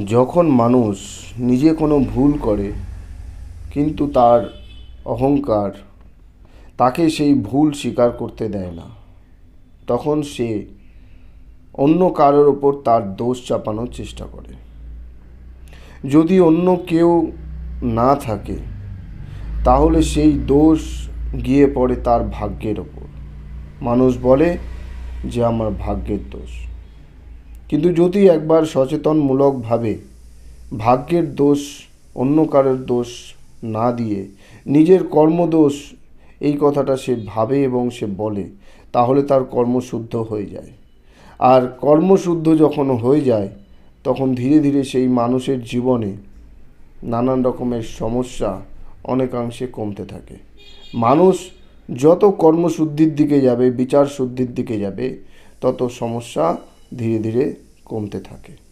যখন মানুষ নিজে কোনো ভুল করে কিন্তু তার অহংকার তাকে সেই ভুল স্বীকার করতে দেয় না, তখন সে অন্য কারোর ওপর তার দোষ চাপানোর চেষ্টা করে। যদি অন্য কেউ না থাকে তাহলে সেই দোষ গিয়ে পড়ে তার ভাগ্যের ওপর। মানুষ বলে যে আমার ভাগ্যের দোষ। কিন্তু যদি একবার সচেতনমূলকভাবে ভাগ্যের দোষ অন্য কারোর দোষ না দিয়ে নিজের কর্মদোষ এই কথাটা সে ভাবে এবং সে বলে, তাহলে তার কর্মশুদ্ধ হয়ে যায়। আর কর্মশুদ্ধ যখন হয়ে যায় তখন ধীরে ধীরে সেই মানুষের জীবনে নানান রকমের সমস্যা অনেকাংশে কমতে থাকে। মানুষ যত কর্মশুদ্ধির দিকে যাবে, বিচার শুদ্ধির দিকে যাবে, তত সমস্যা ধীরে ধীরে কমতে থাকে।